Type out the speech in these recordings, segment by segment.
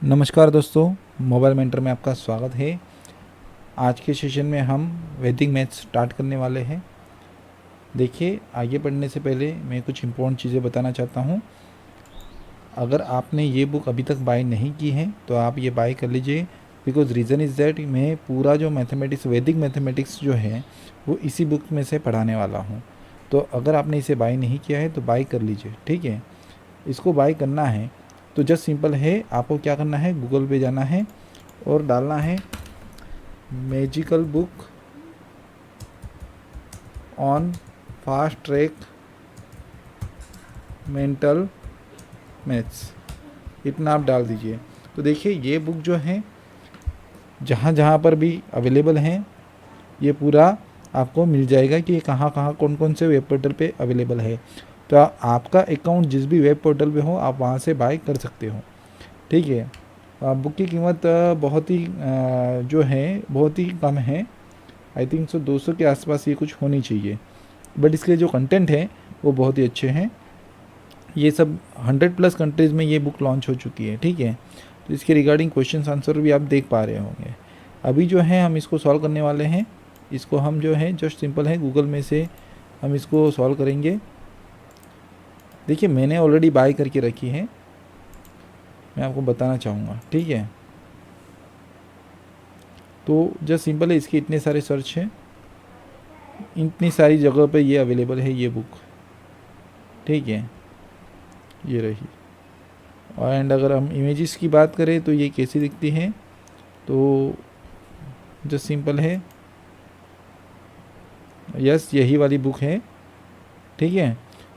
नमस्कार दोस्तों, mobile mentor में आपका स्वागत है। आज के सेशन में हम वैदिक मैथ्स स्टार्ट करने वाले हैं। देखिए, आगे बढ़ने से पहले मैं कुछ इम्पोर्टेंट चीज़ें बताना चाहता हूँ। अगर आपने ये बुक अभी तक बाय नहीं की है तो आप ये बाय कर लीजिए, बिकॉज रीज़न इज़ दैट मैं पूरा जो मैथमेटिक्स वैदिक मैथमेटिक्स जो है वो इसी बुक में से पढ़ाने वाला हूँ। तो अगर आपने इसे बाय नहीं किया है तो बाय कर लीजिए, ठीक है। इसको बाय करना है तो जस्ट सिंपल है, आपको क्या करना है, गूगल पे जाना है और डालना है magical book on fast track mental maths, इतना आप डाल दीजिए। तो देखिए, ये बुक जो है जहाँ जहाँ पर भी अवेलेबल हैं ये पूरा आपको मिल जाएगा कि ये कहाँ कहाँ कौन कौन से वेब पोर्टल पे अवेलेबल है। तो आपका अकाउंट जिस भी वेब पोर्टल पे हो आप वहाँ से बाय कर सकते हो, ठीक है। बुक की कीमत बहुत ही जो है बहुत ही कम है। आई थिंक सो 200 के आसपास ये कुछ होनी चाहिए, बट इसके जो कंटेंट है वो बहुत ही अच्छे हैं। ये सब 100+ कंट्रीज़ में ये बुक लॉन्च हो चुकी है, ठीक है। तो इसके रिगार्डिंग क्वेश्चन आंसर भी आप देख पा रहे होंगे। अभी जो है हम इसको सॉल्व करने वाले हैं। इसको हम जो है जस्ट सिंपल है गूगल में से हम इसको सॉल्व करेंगे। देखिए, मैंने ऑलरेडी बाय करके रखी है, मैं आपको बताना चाहूँगा, ठीक है। तो जस्ट सिंपल है, इसके इतने सारे सर्च हैं, इतनी सारी जगह पे ये अवेलेबल है ये बुक, ठीक है। ये रही। एंड अगर हम इमेजेस की बात करें तो ये कैसी दिखती हैं, तो जस्ट सिंपल है, यस यही वाली बुक है, ठीक है।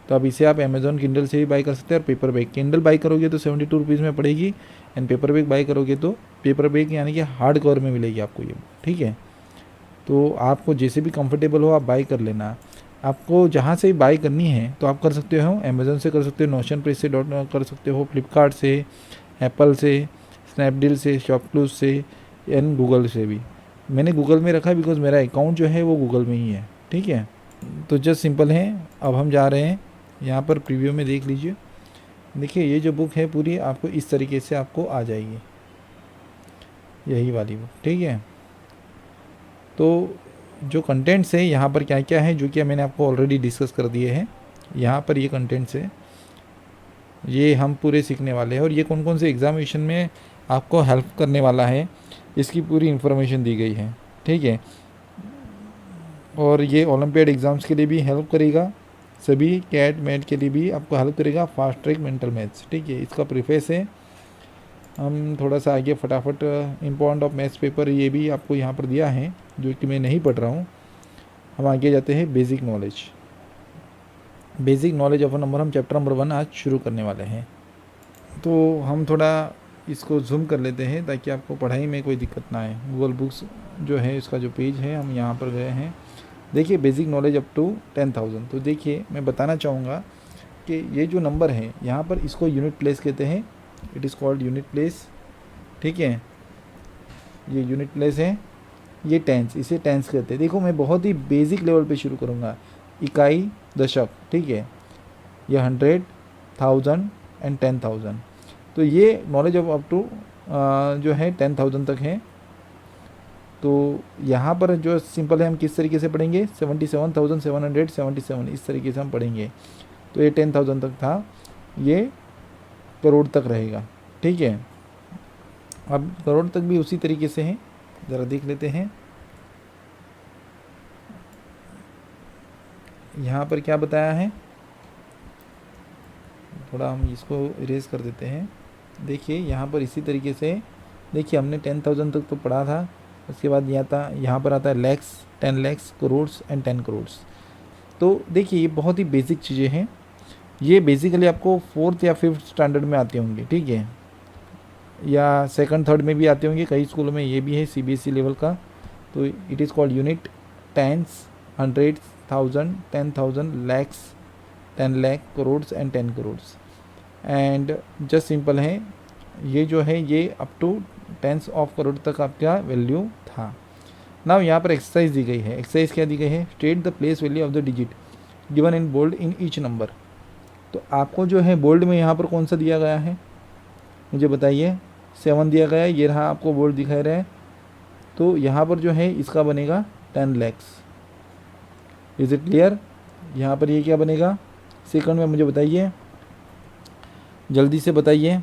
तो अब इसे आप अमेज़ॉन किंडल से भी बाई कर सकते हैं। और पेपर बैग किंडल बाई करोगे तो 72 रुपीज़ में पड़ेगी, एंड पेपर बैग बाई करोगे तो पेपर बैग यानी कि हार्ड कवर में मिलेगी आपको ये, ठीक है। तो आपको जैसे भी कंफर्टेबल हो आप बाई कर लेना। आपको जहाँ से बाई करनी है तो आप कर सकते हो, अमेज़न से कर सकते हो, नोशन प्रेस से कर सकते हो, फ्लिपकार्ट से, एप्पल से, स्नैपडील से, शॉपक्लूज से, एंड गूगल से भी। मैंने गूगल में रखा है बिकॉज मेरा अकाउंट जो है वो गूगल में ही है, ठीक है। तो जस्ट सिंपल है, अब हम जा रहे हैं यहाँ पर प्रीव्यू में, देख लीजिए। देखिए, ये जो बुक है पूरी आपको इस तरीके से आपको आ जाएगी, यही वाली बुक, ठीक है। तो जो कंटेंट्स है यहाँ पर क्या क्या है जो कि मैंने आपको ऑलरेडी डिस्कस कर दिए हैं। यहाँ पर ये कंटेंट्स है, ये हम पूरे सीखने वाले हैं। और ये कौन कौन से एग्जामिनेशन में आपको हेल्प करने वाला है इसकी पूरी इन्फॉर्मेशन दी गई है, ठीक है। और ये ओलंपियाड एग्ज़ाम्स के लिए भी हेल्प करेगा, सभी कैट मैट के लिए भी आपको हेल्प करेगा, फास्ट ट्रैक मेंटल मैथ्स, ठीक है। इसका प्रीफेस है। हम थोड़ा सा आगे फटाफट इम्पोर्टेंट ऑफ मैथ्स पेपर ये भी आपको यहाँ पर दिया है जो कि मैं नहीं पढ़ रहा हूँ। हम आगे जाते हैं basic knowledge of a number, हम चैप्टर नंबर 1 आज शुरू करने वाले हैं। तो हम थोड़ा इसको जूम कर लेते हैं ताकि आपको पढ़ाई में कोई दिक्कत ना आए। गूगल बुक्स जो है इसका जो पेज है हम यहाँ पर गए हैं। देखिए, बेसिक नॉलेज अप टू 10,000। तो देखिए, मैं बताना चाहूँगा कि ये जो नंबर है यहाँ पर इसको यूनिट प्लेस कहते हैं, it is called unit place, ठीक है। ये यूनिट प्लेस है, ये टेंस, इसे टेंस कहते हैं। देखो, मैं बहुत ही बेसिक लेवल पे शुरू करूँगा, इकाई दशक, ठीक है। ये 100, 1000 एंड 10,000। तो ये नॉलेज ऑफ अप टू जो है 10,000 तक है। तो यहाँ पर जो सिंपल है हम किस तरीके से पढ़ेंगे, 77,777 इस तरीके से हम पढ़ेंगे। तो ये 10,000 तक था, ये करोड़ तक रहेगा, ठीक है। अब करोड़ तक भी उसी तरीके से है, ज़रा देख लेते हैं यहाँ पर क्या बताया है। थोड़ा हम इसको इरेज कर देते हैं। देखिए, यहाँ पर इसी तरीके से, देखिए हमने 10,000 तक तो पढ़ा था। उसके बाद यहाँ पर आता है लैक्स, 10 लैक्स, करोड्स एंड 10 करोड्स। तो देखिए, ये बहुत ही बेसिक चीज़ें हैं। ये बेसिकली आपको 4th या 5th स्टैंडर्ड में आते होंगे, ठीक है, या 2nd 3rd में भी आते होंगे, कई स्कूलों में ये भी है CBSE लेवल का। तो it is called unit, tens, 100, 1000, 10,000, lakhs, 10 lakh, crores and 10 crores. And just simple है, ये जो है ये up to tens of crore तक आपका वैल्यू था। नाउ यहाँ पर एक्सरसाइज दी गई है। एक्सरसाइज क्या दी गई है, state the place value of the digit given in bold in each number. तो आपको जो है बोल्ड में यहाँ पर कौन सा दिया गया है मुझे बताइए, 7 दिया गया है, ये रहा आपको बोर्ड दिखाई रहा है। तो यहाँ पर जो है इसका बनेगा 10 lakhs। Is it clear? यहाँ पर ये क्या बनेगा सेकंड में मुझे बताइए, जल्दी से बताइए।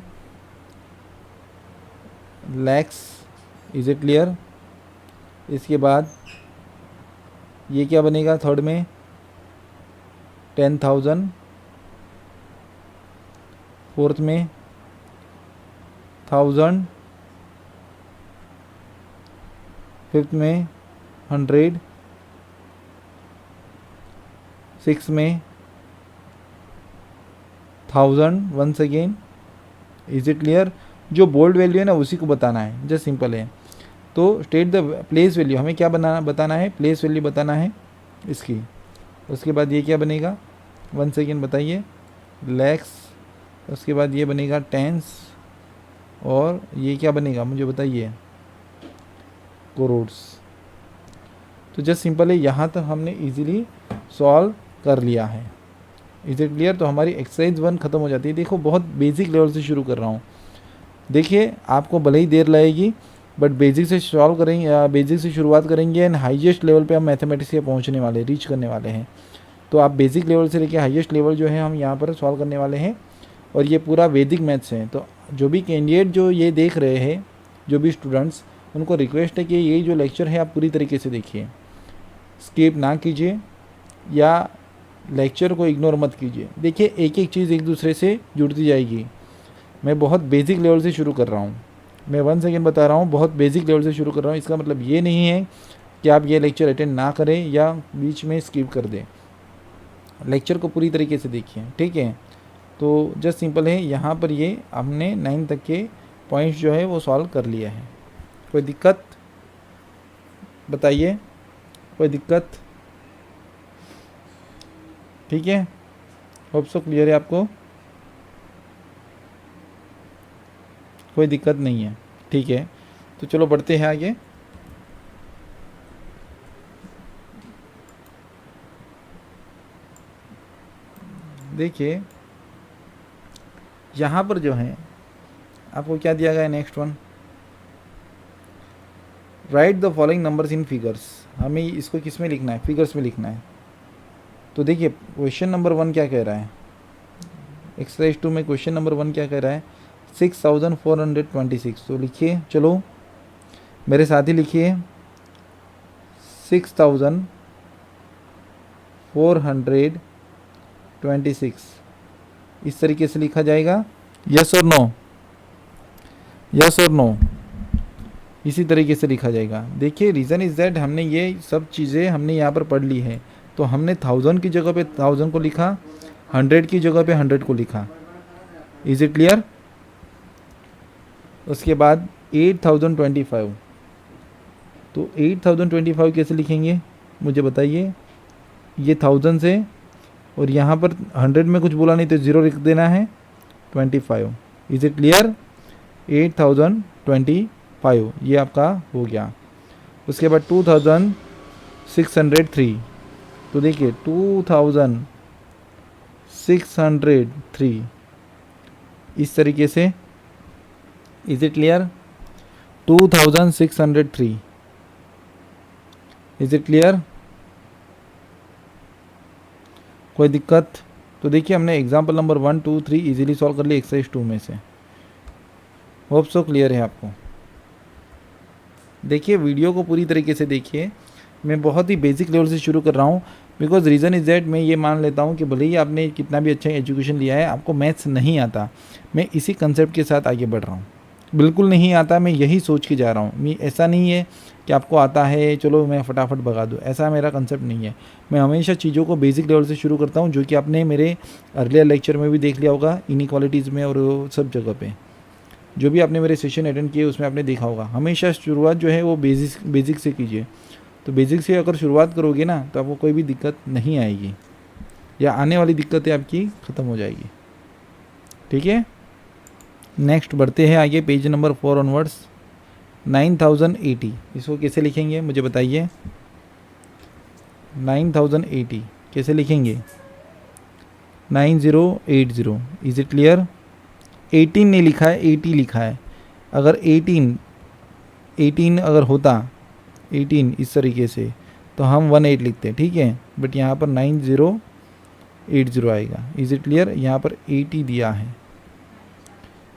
Lakhs, is it clear? इसके बाद ये क्या बनेगा थर्ड में 10,000, फोर्थ में 1000, फिफ्थ में 100, सिक्स में 1000 once again. Is it clear? जो बोल्ड वैल्यू है ना उसी को बताना है, जस्ट सिंपल है। तो स्टेट द प्लेस वैल्यू, हमें क्या बताना है, प्लेस वैल्यू बताना है इसकी। उसके बाद ये क्या बनेगा वंस अगेन बताइए, लैक्स। उसके बाद ये बनेगा टेंस, और ये क्या बनेगा मुझे बताइए, करोड्स। तो जस्ट सिंपल है, यहाँ तक हमने इजीली सॉल्व कर लिया है। Is it clear? तो हमारी एक्सरसाइज 1 खत्म हो जाती है। देखो बहुत बेसिक लेवल से शुरू कर रहा हूँ, देखिए आपको भले ही देर लगेगी बट बेसिक से सॉल्व करेंगे, बेसिक से शुरुआत करेंगे एंड हाईएस्ट लेवल पे हम मैथमेटिक्स के पहुँचने वाले, रीच करने वाले हैं। तो आप बेसिक लेवल से लेके हाईएस्ट लेवल जो है हम यहाँ पर सॉल्व करने वाले हैं, और ये पूरा वैदिक मैथ्स है। तो जो भी कैंडिडेट जो ये देख रहे हैं, जो भी स्टूडेंट्स, उनको रिक्वेस्ट है कि ये जो लेक्चर है आप पूरी तरीके से देखिए, स्किप ना कीजिए या लेक्चर को इग्नोर मत कीजिए। देखिए एक एक चीज़ एक दूसरे से जुड़ती जाएगी। मैं बहुत बेसिक लेवल से शुरू कर रहा हूँ, मैं 1 सेकेंड बता रहा हूँ, बहुत बेसिक लेवल से शुरू कर रहा हूँ। इसका मतलब ये नहीं है कि आप ये लेक्चर अटेंड ना करें या बीच में स्किप कर दें। लेक्चर को पूरी तरीके से देखिए, ठीक है? तो जस्ट सिंपल है, यहाँ पर ये हमने 9 तक के पॉइंट्स जो है वो सॉल्व कर लिया है। कोई दिक्कत बताइए, कोई दिक्कत? ठीक है, होप सो क्लियर है आपको, कोई दिक्कत नहीं है, ठीक है? तो चलो बढ़ते हैं आगे। देखिए यहाँ पर जो है आपको क्या दिया गया है, next one, right the following numbers in figures. हमें इसको किस में लिखना है, फिगर्स में लिखना है। तो देखिए क्वेश्चन नंबर 1 क्या कह रहा है, एक्सरसाइज 2 में क्वेश्चन नंबर 1 क्या कह रहा है, 6426। तो लिखिए, चलो मेरे साथ ही लिखिए, 6426 इस तरीके से लिखा जाएगा। यस और नो, यस और नो, इसी तरीके से लिखा जाएगा। देखिए रीज़न इज़ दैट हमने ये सब चीज़ें हमने यहाँ पर पढ़ ली है, तो हमने 1000 की जगह पे 1000 को लिखा, 100 की जगह पे 100 को लिखा। Is it clear? उसके बाद 8025, तो 8025 कैसे लिखेंगे मुझे बताइए। ये 1000 से, और यहाँ पर 100 में कुछ बोला नहीं तो 0 लिख देना है, 25। Is it clear? 8025 ये आपका हो गया। उसके बाद 2603, तो देखिए 2603 इस तरीके से। Is it clear? 2603, is it clear? कोई दिक्कत? तो देखिए हमने एग्जाम्पल नंबर 1, 2, 3 इजीली सॉल्व कर लिया एक्सरसाइज 2 में से। होप सो क्लियर है आपको। देखिए वीडियो को पूरी तरीके से देखिए, मैं बहुत ही बेसिक लेवल से शुरू कर रहा हूँ, बिकॉज रीज़न इज़ दैट मैं ये मान लेता हूँ कि भले ही आपने कितना भी अच्छा एजुकेशन लिया है, आपको मैथ्स नहीं आता। मैं इसी कंसेप्ट के साथ आगे बढ़ रहा हूँ, बिल्कुल नहीं आता, मैं यही सोच के जा रहा हूँ। ऐसा नहीं है कि आपको आता है चलो मैं फटाफट भगा दूँ, ऐसा मेरा कंसेप्ट नहीं है। मैं हमेशा चीज़ों को बेसिक लेवल से शुरू करता हूँ, जो कि आपने मेरे अर्लियर लेक्चर में भी देख लिया होगा, इनइक्वालिटीज़ में और सब जगह पे जो भी आपने मेरे सेशन अटेंड किए उसमें आपने देखा होगा। हमेशा शुरुआत जो है वो बेसिक से कीजिए। तो बेसिक से अगर शुरुआत करोगे ना तो आपको कोई भी दिक्कत नहीं आएगी, या आने वाली दिक्कतें आपकी ख़त्म हो जाएगी। ठीक है, नेक्स्ट बढ़ते हैं आगे, पेज नंबर 4 ऑनवर्ड्स। 9080 इसको कैसे लिखेंगे मुझे बताइए। 9080 कैसे लिखेंगे? 9080, इज़ इट क्लियर? 18 नहीं लिखा है, 80 लिखा है। अगर 18 अगर होता 18 इस तरीके से तो हम 18 लिखते, ठीक है, बट यहाँ पर 9080 आएगा। Is it clear? यहाँ पर 80 दिया है,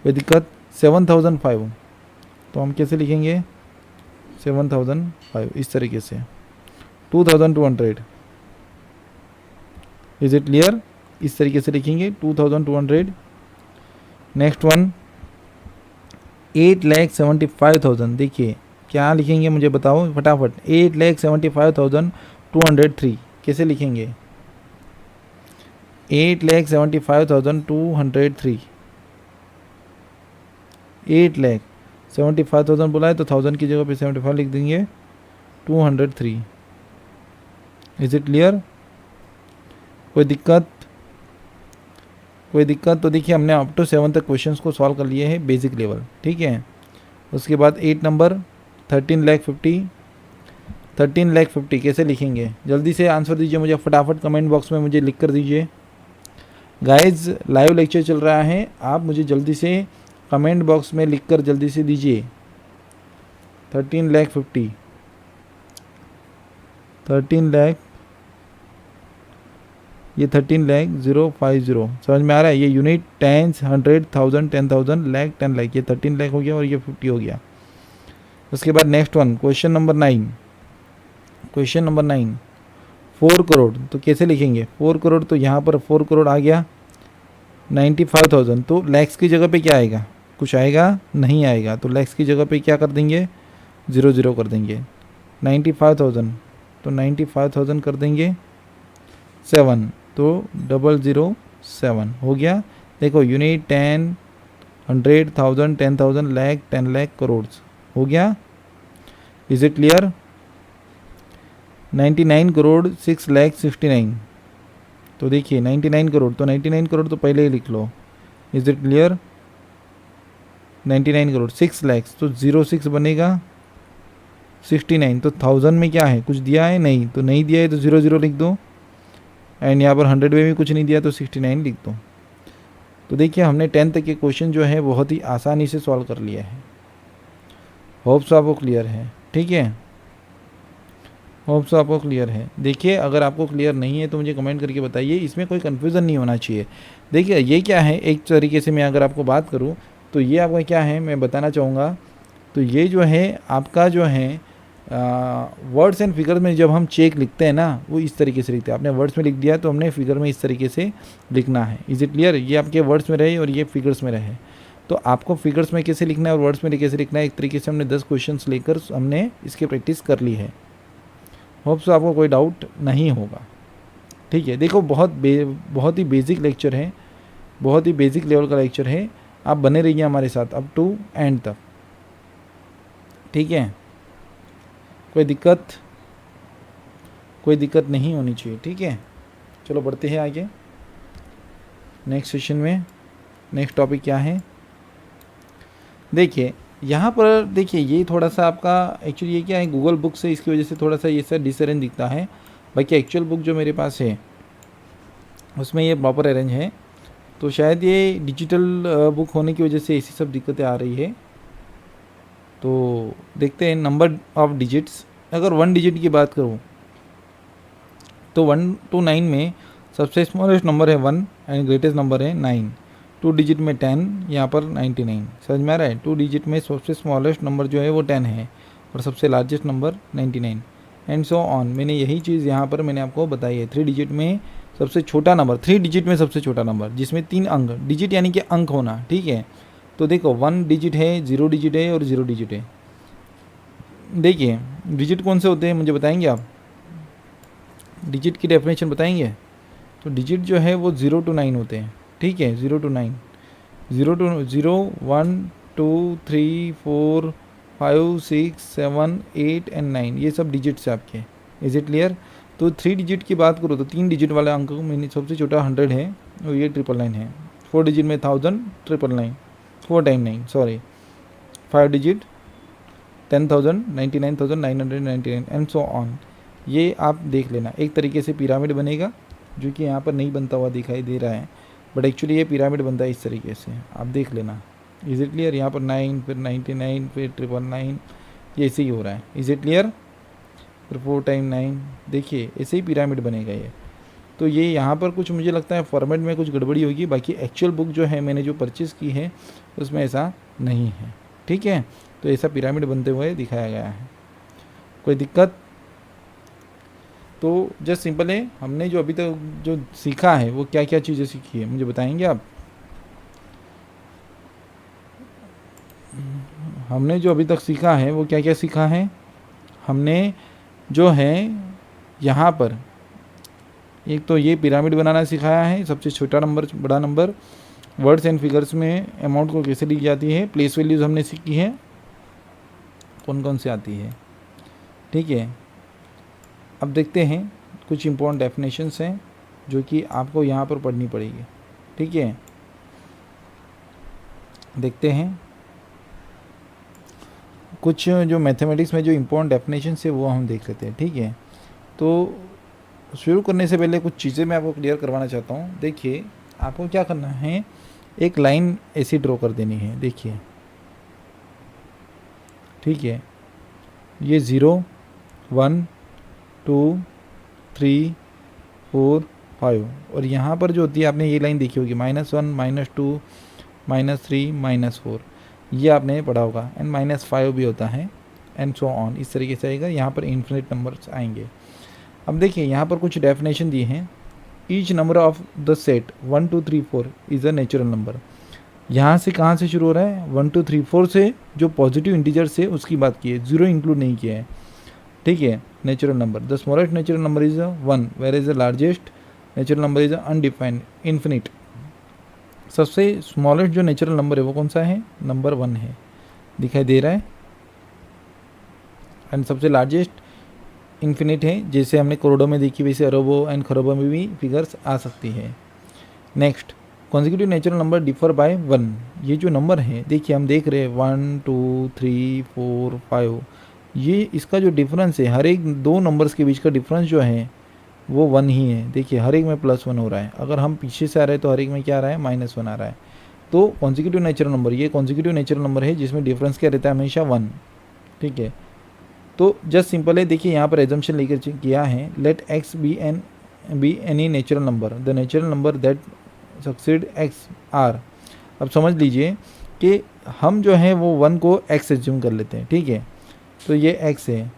कोई दिक्कत? 7005 तो हम कैसे लिखेंगे? 7005 इस तरीके से। 2200 इज इट क्लियर? इस तरीके से लिखेंगे 2200। नेक्स्ट वन 8,75,000, देखिए क्या लिखेंगे मुझे बताओ फटाफट। 8,75,203 कैसे लिखेंगे? 8,75,203, 8,75,000 बोला है तो 1000 की जगह पे 75 लिख देंगे, 203। Is it clear? कोई दिक्कत? कोई दिक्कत? तो देखिए हमने अप टू 7 तक क्वेश्चंस को सॉल्व कर लिए हैं बेसिक लेवल, ठीक है। उसके बाद 8 नंबर 13,50,13,50 कैसे लिखेंगे? जल्दी से आंसर दीजिए मुझे फटाफट, कमेंट बॉक्स में मुझे लिख कर दीजिए। गाइज लाइव लेक्चर चल रहा है, आप मुझे जल्दी से कमेंट बॉक्स में लिख कर जल्दी से दीजिए। 13,50,000 ये 13,050 समझ में आ रहा है? ये यूनिट, टेंस, 100, 1000, 10,000, लाख, 10 लाख, ये 13 लाख हो गया और ये 50 हो गया। उसके बाद next one question number 9, question number 9 4 crore तो कैसे लिखेंगे? 4 करोड़ तो यहाँ पर 4 करोड़ आ गया, 95,000 तो लैक्स की जगह पे क्या आएगा? कुछ आएगा? नहीं आएगा, तो लैक्स की जगह पे क्या कर देंगे? 00 कर देंगे। 95,000 तो 95,000 कर देंगे 7 तो 007 हो गया। देखो यूनिट, 10, 100, 1000, 10,000, लाख, 10 लाख, करोड़ हो गया। Is it clear? 99 करोड़ 6,69 तो देखिए 99 करोड़ तो 99 करोड़ तो पहले ही लिख लो। Is it clear? 99 crore 6 lakh तो 06 बनेगा, 69 तो 1000 में क्या है? कुछ दिया है? नहीं, तो नहीं दिया है तो 00 लिख दो, एंड यहाँ पर 100 में भी कुछ नहीं दिया तो 69 लिख दो। तो देखिए हमने 10 तक के क्वेश्चन जो है बहुत ही आसानी से सॉल्व कर लिया है। होप्स आपको क्लियर है, ठीक है? होप्स आपको क्लियर है। देखिए अगर आपको क्लियर नहीं है तो मुझे कमेंट करके बताइए, इसमें कोई कन्फ्यूज़न नहीं होना चाहिए। देखिए ये क्या है, एक तरीके से मैं अगर आपको बात करूँ तो ये आपका क्या है मैं बताना चाहूँगा। तो ये जो है आपका जो है वर्ड्स एंड फिगर में जब हम चेक लिखते हैं ना, वो इस तरीके से लिखते हैं। आपने वर्ड्स में लिख दिया तो हमने फिगर में इस तरीके से लिखना है। Is it clear? ये आपके वर्ड्स में रहे और ये फिगर्स में रहे, तो आपको फिगर्स में कैसे लिखना है और वर्ड्स में कैसे लिखना है, एक तरीके से हमने 10 क्वेश्चंस लेकर हमने इसकी प्रैक्टिस कर ली है। होप सो आपको कोई डाउट नहीं होगा, ठीक है। देखो बहुत ही बेसिक लेक्चर है, बहुत ही बेसिक लेवल का लेक्चर है। आप बने रहिए हमारे साथ अप टू एंड तक, ठीक है। कोई दिक्कत नहीं होनी चाहिए, ठीक है। चलो बढ़ते हैं आगे नेक्स्ट सेशन में। नेक्स्ट टॉपिक क्या है? देखिए यहाँ पर देखिए ये थोड़ा सा आपका एक्चुअली ये क्या है, गूगल बुक से इसकी वजह से थोड़ा सा ये सर डिसअरेंज दिखता है। बाकी एक्चुअल बुक जो मेरे पास है उसमें ये प्रॉपर अरेंज है, तो शायद ये डिजिटल बुक होने की वजह से ऐसी सब दिक्कतें आ रही है। तो देखते हैं नंबर ऑफ डिजिट्स। अगर 1 डिजिट की बात करूँ तो 1 to 9 में सबसे स्मॉलेस्ट नंबर है 1 एंड ग्रेटेस्ट नंबर है 9। 2 डिजिट में 10, यहाँ पर 99। समझ में आ रहा है? 2 डिजिट में सबसे स्मॉलेस्ट नंबर जो है वो 10 है और सबसे largest number 99 and so on. मैंने यही चीज़ यहाँ पर मैंने आपको बताई है। 3 डिजिट में सबसे छोटा नंबर, 3 डिजिट में सबसे छोटा नंबर जिसमें 3 अंक, डिजिट यानी कि अंक होना, ठीक है। तो देखो 1 डिजिट है, 0 डिजिट है और 0 डिजिट है। देखिए डिजिट कौन से होते हैं मुझे बताएंगे आप? डिजिट की डेफिनेशन बताएंगे? तो डिजिट जो है वो 0 to 9 होते हैं, ठीक है। 0 to 9, 0 to 0, 1, 2, 3, 4, 5, 6, 7, 8 एंड 9, ये सब डिजिट्स है आपके। Is it clear? तो 3 डिजिट की बात करो तो 3 डिजिट वाले अंक में सबसे छोटा 100 है और ये 999 है। 4 डिजिट में 1000, 999, 4 time 9 sorry, 5 digit 10,000, 99,999 and so on. ये आप देख लेना, एक तरीके से पिरामिड बनेगा जो कि यहाँ पर नहीं बनता हुआ दिखाई दे रहा है, बट एक्चुअली ये पिरामिड बनता है इस तरीके से, आप देख लेना। Is it clear? यहाँ पर 9, फिर 99, फिर 999, ये ऐसे ही हो रहा है। Is it clear? फिर 4 टाइम 9, देखिए ऐसे ही पिरामिड बनेगा ये। तो ये यहाँ पर कुछ मुझे लगता है फॉर्मेट में कुछ गड़बड़ी होगी, बाकी एक्चुअल बुक जो है मैंने जो परचेज़ की है उसमें ऐसा नहीं है, ठीक है। तो ऐसा पिरामिड बनते हुए दिखाया गया है। कोई दिक्कत? तो जस्ट सिंपल है, हमने जो अभी तक जो सीखा है वो क्या क्या चीज़ें सीखी है मुझे बताएंगे आप? हमने जो अभी तक सीखा है वो क्या क्या सीखा है? हमने जो है यहाँ पर एक तो ये पिरामिड बनाना सिखाया है, सबसे छोटा नंबर बड़ा नंबर, वर्ड्स एंड फिगर्स में अमाउंट को कैसे ली जाती है, प्लेस वैल्यूज़ हमने सीखी है कौन कौन से आती है, ठीक है। अब देखते हैं कुछ इम्पोर्टेंट डेफिनेशंस हैं जो कि आपको यहाँ पर पढ़नी पड़ेगी, ठीक है। देखते हैं कुछ जो मैथमेटिक्स में जो इम्पोर्टेंट डेफिनेशंस है वो हम देख लेते हैं, ठीक है। तो शुरू करने से पहले कुछ चीज़ें मैं आपको क्लियर करवाना चाहता हूँ। देखिए आपको क्या करना है, एक लाइन ऐसी ड्रॉ कर देनी है, देखिए, ठीक है। ये 0, 1, 2, 3, 4, 5 और यहाँ पर जो होती है आपने ये लाइन देखी होगी -1, -2, -3, -4, ये आपने पढ़ा होगा। एंड -5 भी होता है एंड सो ऑन, इस तरीके से आएगा। यहाँ पर इन्फिनिट नंबर्स आएंगे। अब देखिए यहाँ पर कुछ डेफिनेशन दी हैं। Each number of the set 1, 2, 3, 4 is a natural number. यहाँ से कहाँ से शुरू हो रहा है? 1, 2, 3, 4 से, जो पॉजिटिव इंटीजर से उसकी बात की है, 0 इंक्लूड नहीं किया है, ठीक है। Natural number, the smallest natural number is 1, where is the largest natural number is undefined infinite. सबसे स्मॉलेस्ट जो नेचुरल नंबर है वो कौन सा है? नंबर 1 है, दिखाई दे रहा है। एंड सबसे लार्जेस्ट इन्फिनिट है, जैसे हमने करोड़ों में देखी वैसे अरबों एंड खरबों में भी फिगर्स आ सकती है। Next, consecutive natural number differ by 1। ये जो नंबर है देखिए हम देख रहे हैं 1, 2, 3, 4, 5, ये इसका जो डिफरेंस है, हर एक दो नंबर्स के बीच का डिफरेंस जो है वो 1 ही है। देखिए हर एक में +1 हो रहा है, अगर हम पीछे से आ रहे हैं तो हर एक में क्या आ रहा है? -1 आ रहा है। तो कॉन्जिक्यूटिव नेचुरल नंबर, ये कॉन्जिक्यूटिव नेचुरल नंबर है जिसमें डिफरेंस क्या रहता है? हमेशा 1, ठीक है। तो जस्ट सिंपल है, देखिए यहाँ पर एजम्पशन लेकर किया है, let x be any natural number, the natural number that succeed x are. अब समझ लीजिए कि हम जो है वो 1 को x एज्यूम कर लेते हैं, ठीक है। तो ये x है,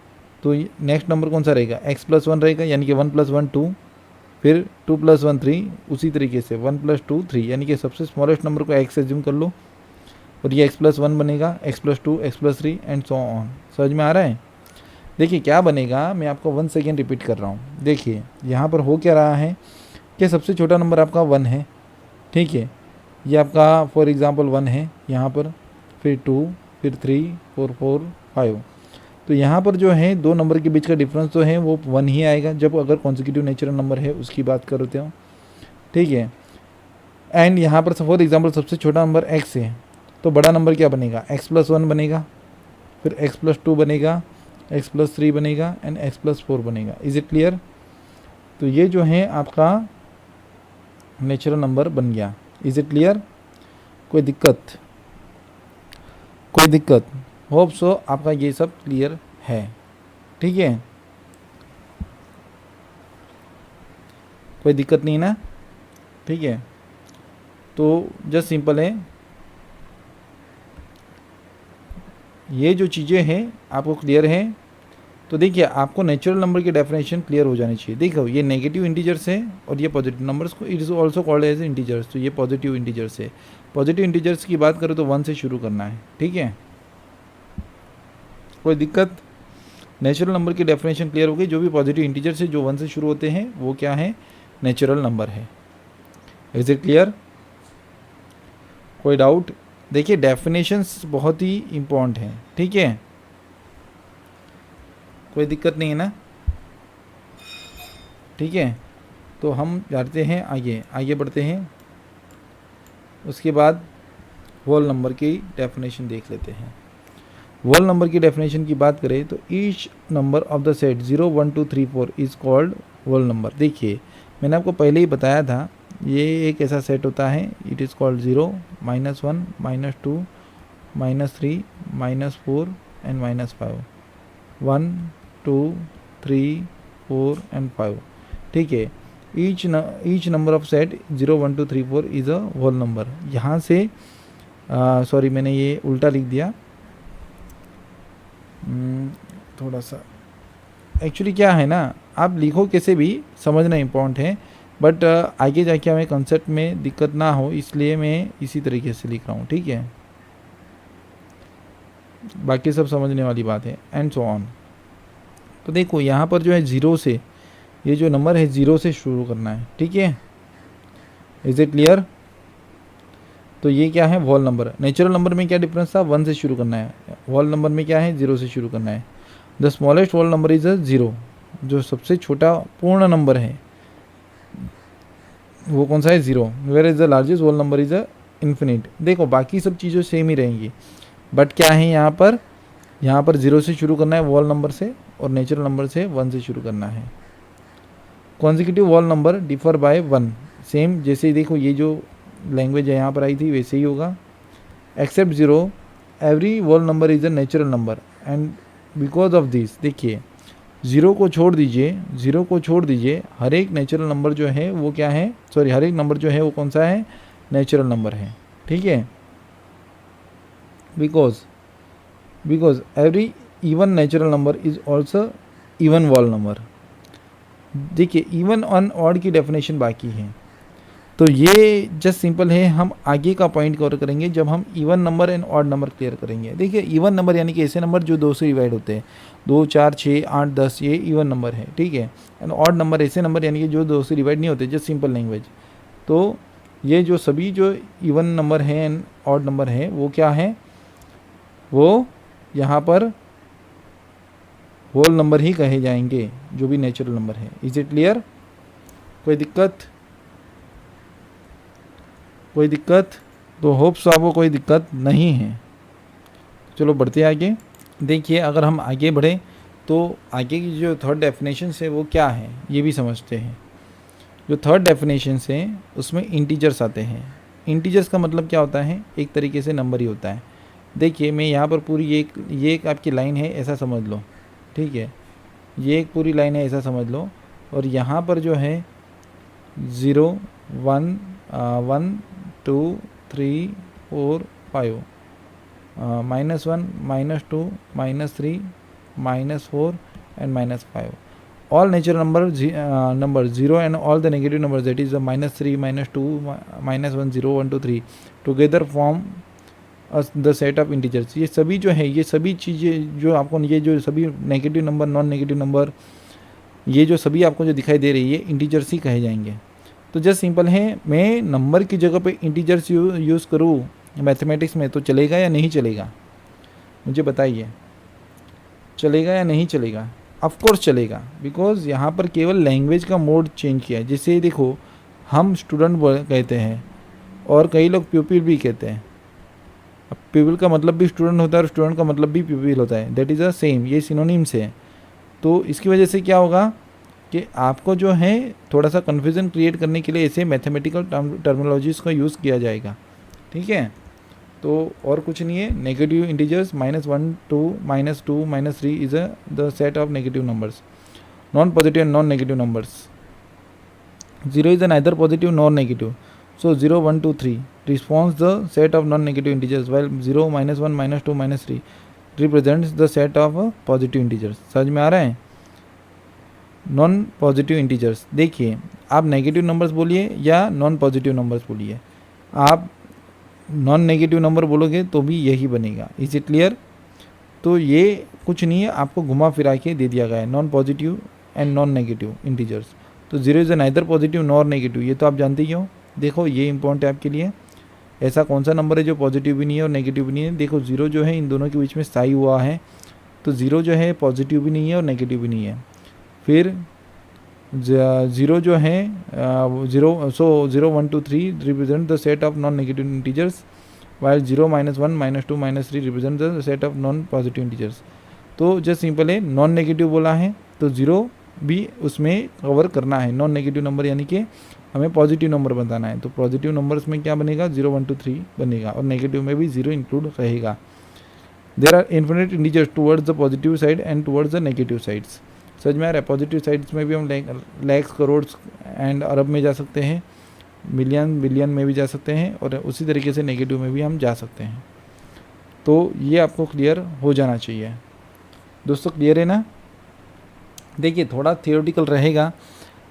तो नेक्स्ट नंबर कौन सा रहेगा? x + 1 रहेगा, यानी कि 1 + 1 2, फिर 2 + 1 3, उसी तरीके से 1 + 2 3, यानी कि सबसे स्मॉलेस्ट नंबर को x एज्यूम कर लो और ये x + 1 बनेगा, x + 2, x + 3 and so on. समझ में आ रहा है? देखिए क्या बनेगा, मैं आपको 1 सेकेंड रिपीट कर रहा हूँ। देखिए यहाँ पर हो क्या रहा है कि सबसे छोटा नंबर आपका 1 है, ठीक है। ये आपका फॉर एग्ज़ाम्पल 1 है यहाँ पर, फिर 2, फिर 3, 4, 4, 5। तो यहाँ पर जो है दो नंबर के बीच का डिफरेंस तो है वो 1 ही आएगा, जब अगर कॉन्जिक्यूटिव नेचुरल नंबर है उसकी बात करते हो, ठीक है। एंड यहाँ पर फॉर एग्ज़ाम्पल सबसे छोटा नंबर x है, तो बड़ा नंबर क्या बनेगा? x + 1 बनेगा, फिर x + 2 बनेगा, x + 3 बनेगा एंड x + 4 बनेगा। Is it clear? तो ये जो है आपका नेचुरल नंबर बन गया। Is it clear? कोई दिक्कत? कोई दिक्कत? होप सो आपका ये सब क्लियर है, ठीक है। कोई दिक्कत नहीं ना, ठीक है। तो जस्ट सिंपल है, ये जो चीज़ें हैं आपको क्लियर है। तो देखिए आपको नेचुरल नंबर की डेफिनेशन क्लियर हो जानी चाहिए। देखो ये नेगेटिव इंटीजर्स है और ये पॉजिटिव नंबर्स को it is also called as integers. तो ये पॉजिटिव इंटीजर्स है। पॉजिटिव इंटीजर्स की बात करें तो 1 से शुरू करना है, ठीक है। कोई दिक्कत? नेचुरल नंबर की डेफिनेशन क्लियर हो गई। जो भी पॉजिटिव इंटीजर्स है जो 1 से शुरू होते हैं वो क्या है? नेचुरल नंबर है। Is it clear? कोई डाउट? देखिए डेफिनेशंस बहुत ही इम्पोर्टेंट हैं, ठीक है। कोई दिक्कत नहीं है ना, ठीक है। तो हम जाते हैं आगे बढ़ते हैं। उसके बाद होल नंबर की डेफिनेशन देख लेते हैं। होल नंबर की डेफिनेशन की बात करें तो each number of the set 0, 1, 2, 3, 4 is called whole number. देखिए मैंने आपको पहले ही बताया था, ये एक ऐसा सेट होता है, it is called 0, -1, -2, -3, -4 and -5, 1 2 3 4 and 5, ठीक है। Each number of set 0 1 2 3 4 is a whole number. यहाँ से सॉरी मैंने ये उल्टा लिख दिया, थोड़ा सा एक्चुअली क्या है ना, आप लिखो कैसे भी समझना इम्पोर्टेंट है, बट आगे जाके हमें कंसेप्ट में दिक्कत ना हो इसलिए मैं इसी तरीके से लिख रहा हूँ, ठीक है। बाकी सब समझने वाली बात है एंड सो ऑन। तो देखो यहाँ पर जो है 0 से, ये जो नंबर है 0 से शुरू करना है, ठीक है। Is it clear? तो ये क्या है, होल नंबर। नेचुरल नंबर में क्या डिफरेंस था, 1 से शुरू करना है। होल नंबर में क्या है, 0 से शुरू करना है। The smallest whole number is a 0, जो सबसे छोटा पूर्ण नंबर है वो कौन सा है, 0। Where is the largest whole number is a infinite. देखो बाकी सब चीज़ें सेम ही रहेंगी, बट क्या है यहाँ पर 0 से शुरू करना है होल नंबर से, और नेचुरल नंबर से 1 से शुरू करना है। Consecutive whole number differ by 1, same जैसे देखो ये जो लैंग्वेज है यहाँ पर आई थी वैसे ही होगा। Except 0 every whole number is a natural number and because of this, देखिए 0 को छोड़ दीजिए, हर एक नेचुरल नंबर जो है वो क्या है, सॉरी हर एक नंबर जो है वो कौन सा है, नेचुरल नंबर है, ठीक है। Because every even natural number is also even whole number. देखिए इवन ऑन ऑड की डेफिनेशन बाकी है, तो ये जस्ट सिंपल है, हम आगे का पॉइंट कवर करेंगे जब हम even number and odd number clear करेंगे। देखिए इवन नंबर यानी कि ऐसे नंबर जो 2 से डिवाइड होते हैं, 2 4 6 8 10, ये इवन नंबर है, ठीक है। एंड ऑड नंबर ऐसे नंबर यानी कि जो 2 से डिवाइड नहीं होते, जस्ट सिंपल लैंग्वेज। तो ये जो सभी जो इवन नंबर है एंड ऑड नंबर है वो क्या है, वो यहाँ पर होल नंबर ही कहे जाएंगे, जो भी नेचुरल नंबर है। Is it clear? कोई दिक्कत? तो होप्स आपको कोई दिक्कत नहीं है। चलो बढ़ते आगे। देखिए अगर हम आगे बढ़े तो आगे की जो थर्ड डेफिनेशन है वो क्या है ये भी समझते हैं। जो थर्ड डेफिनेशन है उसमें इंटीजर्स आते हैं। इंटीजर्स का मतलब क्या होता है, एक तरीके से नंबर ही होता है। देखिए मैं यहाँ पर पूरी ये एक आपकी लाइन है ऐसा समझ लो, ठीक है, ये एक पूरी लाइन है ऐसा समझ लो, और यहाँ पर जो है 0 1 1 2 3 4 5, -1 -2 -3 -4 and -5, all natural numbers 0 and all the negative numbers, that is the -3 -2 -1 0 1 2 3 together form the set of integers. ये सभी जो है, ये सभी चीज़ें जो आपको, ये जो सभी negative number, non negative number, ये जो सभी आपको जो दिखाई दे रही है इंटीजर्स ही कहे जाएंगे। तो जस्ट सिंपल है, मैं नंबर की जगह पे इंटीजर्स यूज़ करूँ मैथमेटिक्स में तो चलेगा या नहीं चलेगा, मुझे बताइए, चलेगा या नहीं चलेगा? ऑफकोर्स चलेगा, बिकॉज यहाँ पर केवल लैंग्वेज का मोड चेंज किया है। जैसे देखो हम स्टूडेंट कहते हैं और कई लोग प्यूपिल भी कहते हैं। अब प्यूपिल का मतलब भी स्टूडेंट होता है और स्टूडेंट का मतलब भी प्यूपिल होता है, दैट इज़ अ सेम, ये सिनोनिम्स है। तो इसकी वजह से क्या होगा कि आपको जो है थोड़ा सा कन्फ्यूज़न क्रिएट करने के लिए ऐसे मैथमेटिकल टर्मिनोलॉजीज़ का यूज़ किया जाएगा, ठीक है। तो और कुछ नहीं है, negative integers -1 2 -2 -3 is the set of negative numbers, non positive and non negative numbers. 0 is neither positive nor negative, so 0 1 2 3 responds the set of non negative integers, while 0 -1 -2 -3 represents the set of positive integers। समझ में आ रहा है? Non positive integers, देखिए आप negative numbers बोलिए या non positive numbers बोलिए, आप नॉन नेगेटिव नंबर बोलोगे तो भी यही बनेगा। Is it clear? तो ये कुछ नहीं है, आपको घुमा फिरा के दे दिया गया है, non positive and non negative integers. तो 0 is neither positive nor negative, ये तो आप जानते ही हो। देखो ये इंपॉर्टेंट है आपके लिए, ऐसा कौन सा नंबर है जो पॉजिटिव भी नहीं है और नेगेटिव भी नहीं है? देखो 0 जो है इन दोनों के बीच में स्थाई हुआ है, तो 0 जो है पॉजिटिव भी नहीं है और नेगेटिव भी नहीं है। फिर 0 जो है 0 1 2 3 represent the set of non negative integers, while 0 -1 -2 -3 represent the set of non positive integers. तो जस्ट सिंपल है, नॉन नेगेटिव बोला है तो 0 भी उसमें कवर करना है। नॉन नेगेटिव नंबर यानी कि हमें पॉजिटिव नंबर बताना है, तो पॉजिटिव नंबर्स में क्या बनेगा 0 1 2 3 बनेगा, और नेगेटिव में भी 0 इंक्लूड रहेगा। There are infinite integers towards the positive side and towards the negative sides. समझ में आ रहा है? पॉजिटिव साइड्स में भी हम लैक्स, करोड़ एंड अरब में जा सकते हैं, मिलियन बिलियन में भी जा सकते हैं, और उसी तरीके से नेगेटिव में भी हम जा सकते हैं। तो ये आपको क्लियर हो जाना चाहिए दोस्तों। क्लियर है ना? देखिए थोड़ा थियोरेटिकल रहेगा,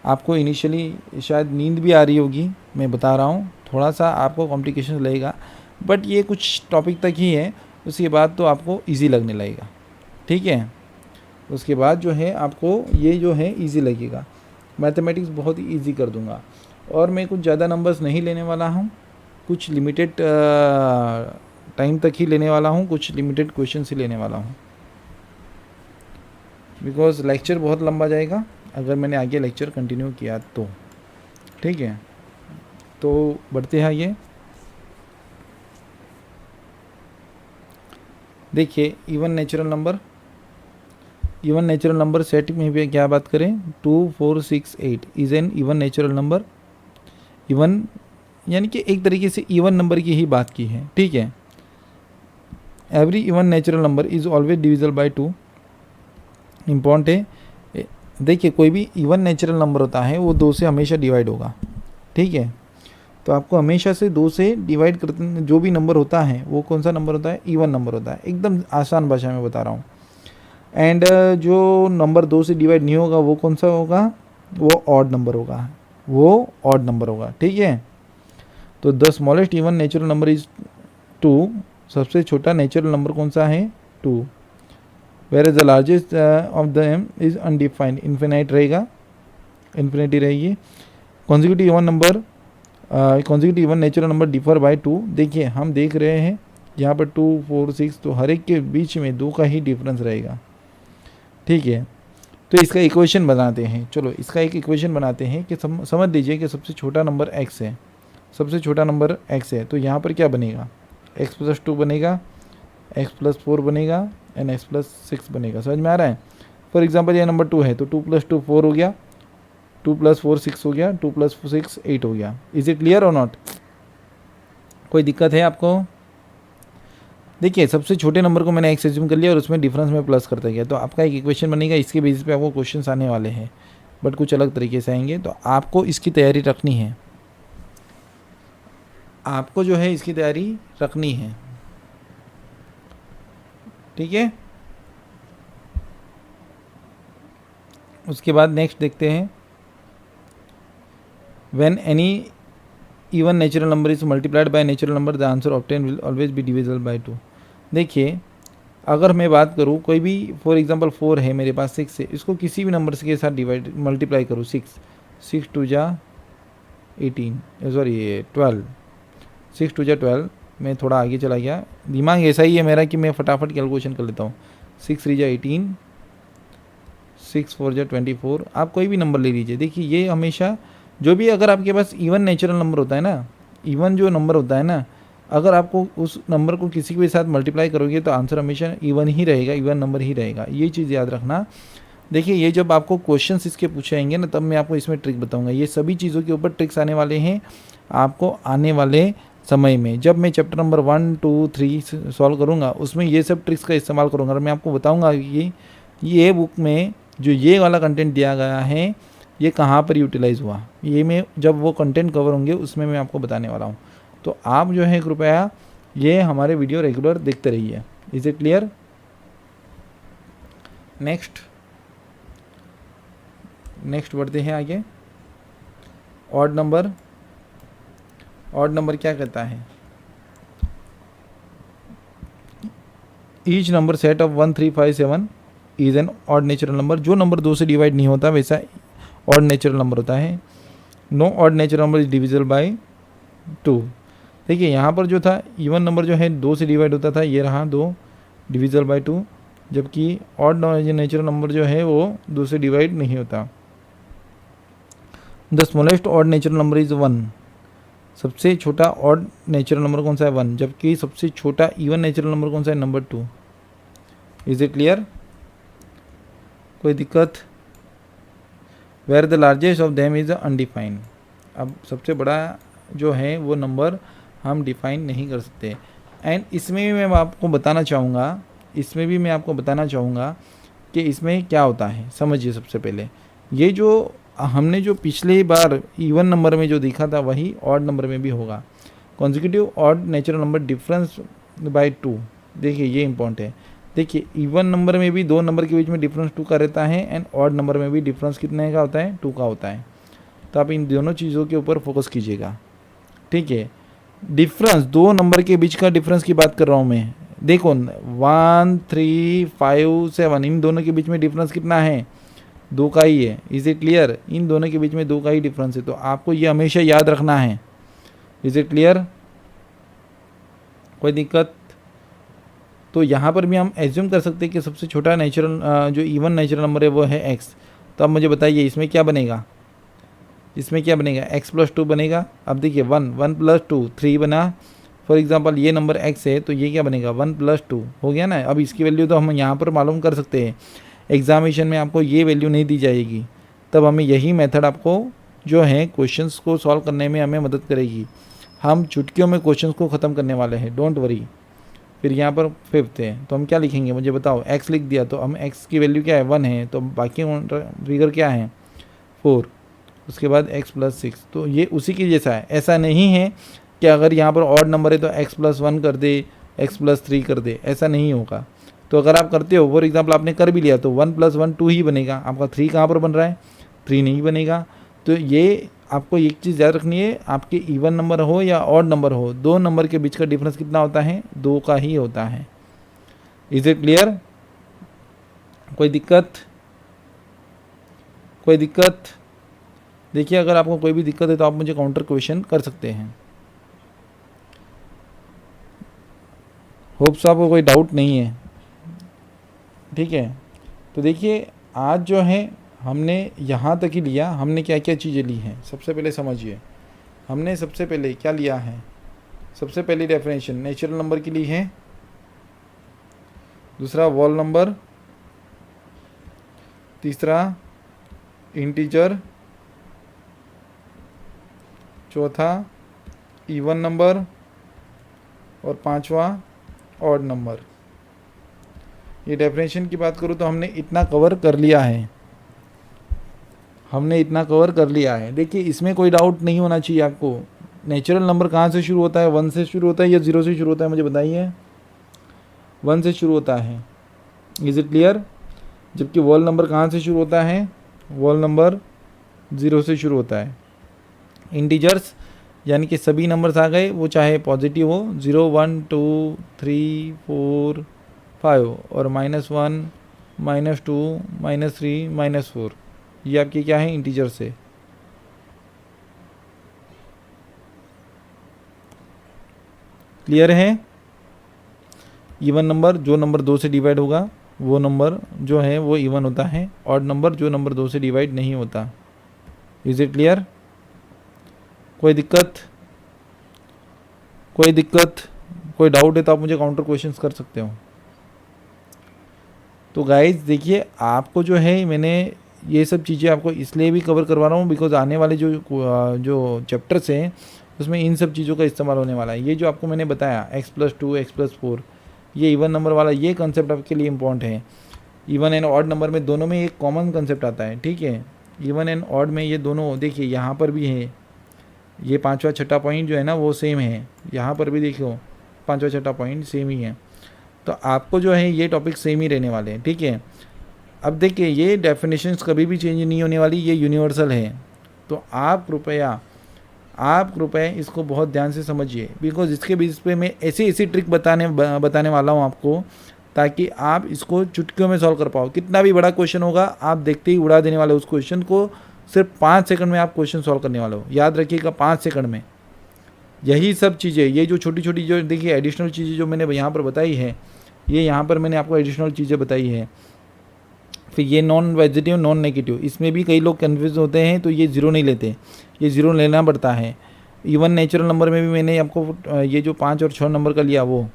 आपको इनिशियली शायद नींद भी आ रही होगी, मैं बता रहा हूँ, थोड़ा सा आपको कॉम्प्लिकेशन लगेगा, बट ये कुछ टॉपिक तक ही है, उसके बाद तो आपको इजी लगने लगेगा। ठीक है, उसके बाद जो है आपको ये जो है इजी लगेगा। मैथमेटिक्स बहुत ही ईजी कर दूंगा, और मैं कुछ ज़्यादा नंबर्स नहीं लेने वाला हूँ, कुछ लिमिटेड टाइम तक ही लेने वाला हूँ, कुछ लिमिटेड क्वेश्चन ही लेने वाला हूँ, बिकॉज लेक्चर बहुत लंबा जाएगा अगर मैंने आगे लेक्चर कंटिन्यू किया तो। ठीक है, तो बढ़ते हैं आगे। देखिए इवन नेचुरल नंबर सेट में भी क्या बात करें, 2 4 6 8 is an even natural number. Even यानी कि एक तरीके से इवन नंबर की ही बात की है। ठीक है, every even natural number is always divisible by 2। Important है, देखिए कोई भी इवन नेचुरल नंबर होता है वो 2 से हमेशा डिवाइड होगा। ठीक है, तो आपको हमेशा से 2 से डिवाइड करते, जो भी नंबर होता है वो कौन सा नंबर होता है, इवन नंबर होता है। एकदम आसान भाषा में बता रहा हूँ। एंड जो नंबर 2 से डिवाइड नहीं होगा वो कौन सा होगा, वो ऑड नंबर होगा, वो ऑड नंबर होगा। ठीक है, तो the smallest even natural number is 2। सबसे छोटा नेचुरल नंबर कौन सा है, 2। Where the largest of them is undefined, infinite रहेगा, इन्फिनिटी रहेगी। Consecutive even natural number differ by 2। देखिए हम देख रहे हैं यहाँ पर 2 4 6, तो हर एक के बीच में 2 का ही डिफरेंस रहेगा। ठीक है, तो इसका इक्वेशन बनाते हैं। चलो इसका एक इक्वेशन बनाते हैं कि समझ लीजिए कि सबसे छोटा नंबर x है, सबसे छोटा नंबर x है, तो यहाँ पर क्या बनेगा, x + 2 बनेगा, x + 4 बनेगा, एंड x + 6 बनेगा। समझ में आ रहा है? फॉर एग्जांपल ये नंबर 2 है, तो 2 + 2 4 हो गया, 2 + 4 6 हो गया, 2 + 6 8 हो गया। इज इट क्लियर और नॉट? कोई दिक्कत है आपको? देखिए सबसे छोटे नंबर को मैंने x एज्यूम कर लिया और उसमें डिफरेंस में प्लस करता गया, तो आपका एक इक्वेशन बनेगा। इसके बेसिस पे आपको क्वेश्चंस आने वाले हैं, बट कुछ अलग तरीके से आएंगे, तो आपको इसकी तैयारी रखनी है, आपको जो है इसकी तैयारी रखनी है। ठीक है, उसके बाद नेक्स्ट देखते हैं, when any even natural number is multiplied by natural number the answer obtain will always be divisible by 2। देखिए अगर मैं बात करूँ, कोई भी फॉर एग्जांपल 4 है मेरे पास, 6 है, इसको किसी भी नंबर के साथ मल्टीप्लाई करूँ, 6 2 जा 18, सॉरी 12, 6 2 जा 12, मैं थोड़ा आगे चला गया, दिमाग ऐसा ही है मेरा कि मैं फटाफट कैलकुलेशन कर लेता हूँ। 6 3 जा 18, 6 4 जा 24, आप कोई भी नंबर ले लीजिए। देखिए ये हमेशा जो भी, अगर आपके पास इवन नेचुरल नंबर होता है ना, इवन जो नंबर होता है ना, अगर आपको उस नंबर को किसी के साथ मल्टीप्लाई करोगे तो आंसर हमेशा इवन ही रहेगा, इवन नंबर ही रहेगा, ये चीज़ याद रखना। देखिए ये जब आपको क्वेश्चंस इसके पूछे जाएंगे ना, तब मैं आपको इसमें ट्रिक बताऊंगा। ये सभी चीज़ों के ऊपर ट्रिक्स आने वाले हैं आपको आने वाले समय में। जब मैं चैप्टर नंबर 1 2 3 सॉल्व करूँगा, उसमें ये सब ट्रिक्स का इस्तेमाल करूँगा, और मैं आपको बताऊँगा ये बुक में जो ये वाला कंटेंट दिया गया है ये कहाँ पर यूटिलाइज़ हुआ, ये मैं जब वो कंटेंट कवर होंगे उसमें मैं आपको बताने वाला हूँ। तो आप जो है कृपया ये हमारे वीडियो रेगुलर देखते रहिए। Is it clear? नेक्स्ट बढ़ते हैं आगे। ऑड नंबर क्या कहता है, each number set of 1 3 5 7 is an odd natural number. जो नंबर 2 से डिवाइड नहीं होता वैसा ऑड नेचुरल नंबर होता है। No odd natural number is divisible by 2। देखिए यहाँ पर जो था इवन नंबर जो है 2 से डिवाइड होता था, ये रहा 2 डिविजिबल बाय 2, जबकि ऑड नेचुरल नंबर जो है वो 2 से डिवाइड नहीं होता। The smallest odd natural number is 1। सबसे छोटा ऑड नेचुरल नंबर कौन सा है, 1, जबकि सबसे छोटा इवन नेचुरल नंबर कौन सा है, नंबर 2। Is it clear? कोई दिक्कत? Where the largest of them is undefined. अब सबसे बड़ा जो है वो नंबर हम डिफाइन नहीं कर सकते। एंड इसमें भी मैं आपको बताना चाहूँगा कि इसमें क्या होता है। समझिए, सबसे पहले ये जो हमने जो पिछली बार इवन नंबर में जो देखा था वही ऑड नंबर में भी होगा। Consecutive odd natural number difference bye 2, देखिए ये इंपॉर्टेंट है। देखिए इवन नंबर में भी दो नंबर के बीच में डिफरेंस 2 का रहता है एंड ऑड नंबर में भी डिफरेंस कितने का होता है, 2 का होता है। तो आप इन दोनों चीज़ों के ऊपर फोकस कीजिएगा, ठीक है। डिफरेंस, दो नंबर के बीच का डिफरेंस की बात कर रहा हूँ मैं। देखो 1 3 5 7 इन दोनों के बीच में डिफरेंस कितना है, 2 का ही है। Is it clear? इन दोनों के बीच में 2 का ही डिफरेंस है, तो आपको ये हमेशा याद रखना है। Is it clear? कोई दिक्कत? तो यहाँ पर भी हम एज्यूम कर सकते हैं कि सबसे छोटा नेचुरल जो इवन नेचुरल नंबर है वो है x। तो अब मुझे बताइए इसमें क्या बनेगा, x + 2 बनेगा। अब देखिए 1 + 2 3 बना। फॉर एग्जांपल ये नंबर x है तो ये क्या बनेगा, 1 + 2 हो गया ना। अब इसकी वैल्यू तो हम यहाँ पर मालूम कर सकते हैं। एग्जामिनेशन में आपको ये वैल्यू नहीं दी जाएगी, तब हमें यही मेथड आपको जो है क्वेश्चंस को सॉल्व करने में हमें मदद करेगी। हम चुटकियों में क्वेश्चंस को ख़त्म करने वाले हैं, डोंट वरी। फिर यहाँ पर 5th है तो हम क्या लिखेंगे, मुझे बताओ। x लिख दिया तो हम x की वैल्यू क्या है, 1 है, तो बाकी फिगर क्या है, 4। उसके बाद x + 6, तो ये उसी के जैसा है। ऐसा नहीं है कि अगर यहाँ पर ऑड नंबर है तो x + 1 कर दे, x + 3 कर दे, ऐसा नहीं होगा। तो अगर आप करते हो, फॉर एग्जाम्पल आपने कर भी लिया तो 1 + 1 2 ही बनेगा। आपका 3 कहाँ पर बन रहा है, 3 नहीं बनेगा। तो ये आपको एक चीज़ याद रखनी है, आपके इवन नंबर हो या ऑड नंबर हो, दो नंबर के बीच का डिफरेंस कितना होता है, 2 का ही होता है। Is it clear? कोई दिक्कत? देखिए अगर आपको कोई भी दिक्कत है तो आप मुझे काउंटर क्वेश्चन कर सकते हैं। होप्स आपको कोई डाउट नहीं है, ठीक है। तो देखिए आज जो है हमने यहाँ तक ही लिया। हमने क्या क्या चीज़ें ली हैं सबसे पहले समझिए। हमने सबसे पहले क्या लिया है, सबसे पहली डेफिनेशन नेचुरल नंबर की ली है, दूसरा वॉल नंबर, तीसरा इंटीजर, चौथा इवन नंबर और पांचवा ऑड नंबर। ये डेफिनेशन की बात करूँ तो हमने इतना कवर कर लिया है। देखिए इसमें कोई डाउट नहीं होना चाहिए आपको। नेचुरल नंबर कहाँ से शुरू होता है, 1 से शुरू होता है या 0 से शुरू होता है, मुझे बताइए। 1 से शुरू होता है। Is it clear? जबकि वॉल नंबर कहाँ से शुरू होता है, वॉल नंबर 0 से शुरू होता है। इंटीजर्स यानी कि सभी नंबर्स आ गए, वो चाहे पॉजिटिव हो, 0 1 2 3 4 5 और -1 -2 -3 -4, ये आपके क्या है, इंटीजर से। क्लियर है? इवन नंबर जो नंबर 2 से डिवाइड होगा वो नंबर जो है वो इवन होता है। ऑड नंबर जो नंबर 2 से डिवाइड नहीं होता। Is it clear? कोई दिक्कत? कोई डाउट है तो आप मुझे काउंटर क्वेश्चंस कर सकते हो। तो गाइज देखिए आपको जो है मैंने ये सब चीज़ें आपको इसलिए भी कवर करवा रहा हूँ बिकॉज आने वाले जो चैप्टर्स हैं उसमें इन सब चीज़ों का इस्तेमाल होने वाला है। ये जो आपको मैंने बताया x + 2 x + 4, ये इवन नंबर वाला ये कंसेप्ट आपके लिए इम्पॉर्टेंट है। इवन एंड ऑड नंबर में दोनों में एक कॉमन कंसेप्ट आता है, ठीक है। इवन एंड ऑड में ये दोनों देखिए यहाँ पर भी है, ये 5वां 6वां पॉइंट जो है ना वो सेम है। यहाँ पर भी देखो 5वां 6वां पॉइंट सेम ही है। तो आपको जो है ये टॉपिक सेम ही रहने वाले हैं, ठीक है। अब देखिए ये डेफिनेशंस कभी भी चेंज नहीं होने वाली, ये यूनिवर्सल है। तो आप कृपया इसको बहुत ध्यान से समझिए बिकॉज इसके बेसिस पे मैं ऐसी ट्रिक बताने वाला हूँ आपको, ताकि आप इसको चुटकियों में सॉल्व कर पाओ। कितना भी बड़ा क्वेश्चन होगा आप देखते ही उड़ा देने वाले उस क्वेश्चन को। सिर्फ 5 सेकंड में आप क्वेश्चन सॉल्व करने वाले हो, याद रखिएगा 5 सेकंड में। यही सब चीज़ें, ये जो छोटी छोटी जो देखिए एडिशनल चीज़ें जो मैंने यहाँ पर बताई है, ये यहाँ पर मैंने आपको एडिशनल चीज़ें बताई है। फिर ये नॉन पॉजिटिव नॉन नेगेटिव, इसमें भी कई लोग कन्फ्यूज होते हैं तो ये ज़ीरो नहीं लेते, ये ज़ीरो लेना पड़ता है। इवन नेचुरल नंबर में भी मैंने आपको ये जो 5 और 6 नंबर का लिया वो,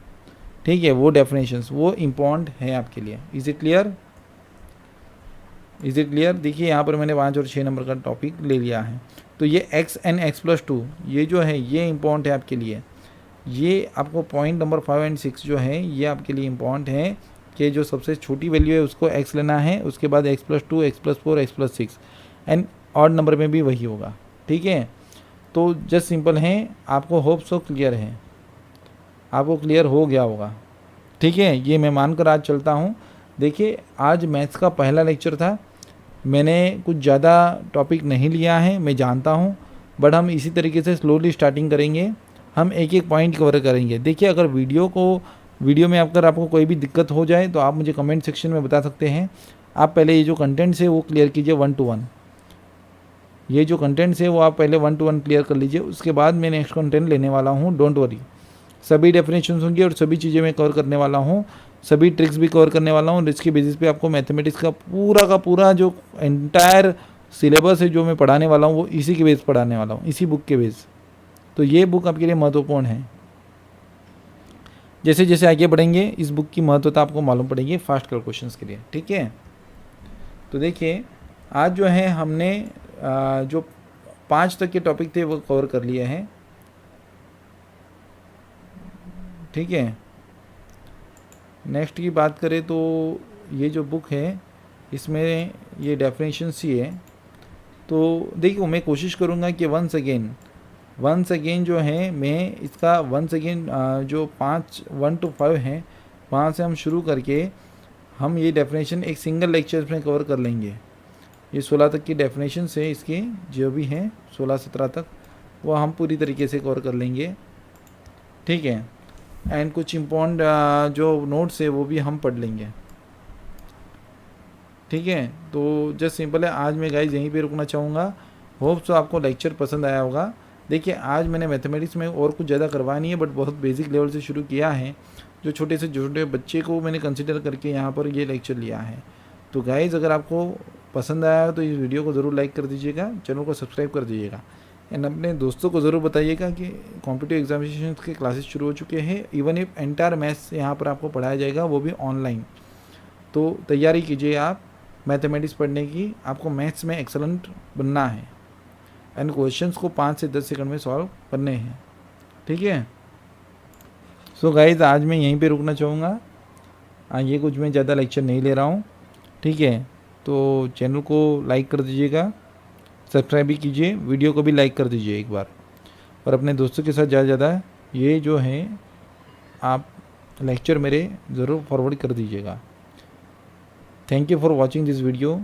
ठीक है, वो डेफिनेशंस वो इम्पॉर्टेंट है आपके लिए। Is it clear? देखिए यहाँ पर मैंने 5 और 6 नंबर का टॉपिक ले लिया है। तो ये x एंड x+2 ये जो है ये इम्पॉर्टेंट है आपके लिए। ये आपको पॉइंट नंबर 5 एंड 6 जो है ये आपके लिए इम्पॉर्टेंट है कि जो सबसे छोटी वैल्यू है उसको x लेना है, उसके बाद x+2 x+4 x+6 and odd number में भी वही होगा। ठीक है, तो जस्ट सिंपल है, आपको होप सो क्लियर है, आपको क्लियर हो गया होगा। ठीक है, ये मैं मानकर आज चलता हूँ। देखिए आज मैथ्स का पहला लेक्चर था, मैंने कुछ ज़्यादा टॉपिक नहीं लिया है, मैं जानता हूँ, बट हम इसी तरीके से स्लोली स्टार्टिंग करेंगे, हम एक एक पॉइंट कवर करेंगे। देखिए अगर वीडियो में अगर आपको कोई भी दिक्कत हो जाए तो आप मुझे कमेंट सेक्शन में बता सकते हैं। आप पहले ये जो कंटेंट्स है वो क्लियर कीजिए 1 to 1, ये जो कंटेंट्स है वो आप पहले 1 to 1 क्लियर कर लीजिए, उसके बाद मैं नेक्स्ट कंटेंट लेने वाला हूँ। डोंट वरी, सभी डेफिनेशंस होंगी और सभी चीज़ें मैं कवर करने वाला हूँ, सभी ट्रिक्स भी कवर करने वाला हूँ। इसके बेसिस पे आपको मैथमेटिक्स का पूरा जो एंटायर सिलेबस है जो मैं पढ़ाने वाला हूँ वो इसी के बेस पढ़ाने वाला हूँ, इसी बुक के बेस। तो ये बुक आपके लिए महत्वपूर्ण है। जैसे जैसे आगे बढ़ेंगे इस बुक की महत्वता आपको मालूम पड़ेगी फास्ट कर क्वेश्चंस के लिए। ठीक है, तो देखिए आज जो है हमने जो 5 तक के टॉपिक थे वो कवर कर लिए हैं। ठीक है, नेक्स्ट की बात करें तो ये जो बुक है इसमें ये डेफिनेशंस ही है। तो देखिए मैं कोशिश करूँगा कि वंस अगेन जो है मैं इसका वंस अगेन जो 1 to 5 हैं वहाँ से हम शुरू करके हम ये डेफिनेशन एक सिंगल लेक्चर में कवर कर लेंगे। ये 16 तक की डेफिनेशन है इसकी जो भी हैं 16-17 तक वो हम पूरी तरीके से कवर कर लेंगे। ठीक है, एंड कुछ इम्पोर्टेंट जो नोट्स है वो भी हम पढ़ लेंगे। ठीक है, तो जस्ट सिंपल है, आज मैं गाइज यहीं पे रुकना चाहूँगा। होप सो आपको लेक्चर पसंद आया होगा। देखिए आज मैंने मैथमेटिक्स में और कुछ ज़्यादा करवाया नहीं है, बट बहुत बेसिक लेवल से शुरू किया है, जो छोटे से छोटे बच्चे को मैंने कंसिडर करके यहाँ पर ये लेक्चर लिया है। तो गाइज अगर आपको पसंद आया तो इस वीडियो को ज़रूर लाइक कर दीजिएगा, चैनल को सब्सक्राइब कर दीजिएगा, एंड अपने दोस्तों को ज़रूर बताइएगा कि कॉम्पिटिटिव एग्जामिनेशन के क्लासेस शुरू हो चुके हैं। इवन इफ एंटायर मैथ्स यहाँ पर आपको पढ़ाया जाएगा, वो भी ऑनलाइन। तो तैयारी कीजिए आप मैथमेटिक्स पढ़ने की, आपको मैथ्स में एक्सलेंट बनना है एंड क्वेश्चंस को 5 से 10 सेकंड में सॉल्व करने हैं। ठीक है, सो गाइज आज मैं यहीं पे रुकना चाहूँगा। ये कुछ मैं ज़्यादा लेक्चर नहीं ले रहा हूँ। ठीक है, तो चैनल को लाइक कर दीजिएगा, सब्सक्राइब भी कीजिए, वीडियो को भी लाइक कर दीजिए एक बार, और अपने दोस्तों के साथ ज़्यादा ये जो है आप लेक्चर मेरे ज़रूर फॉरवर्ड कर दीजिएगा। Thank you for watching this video.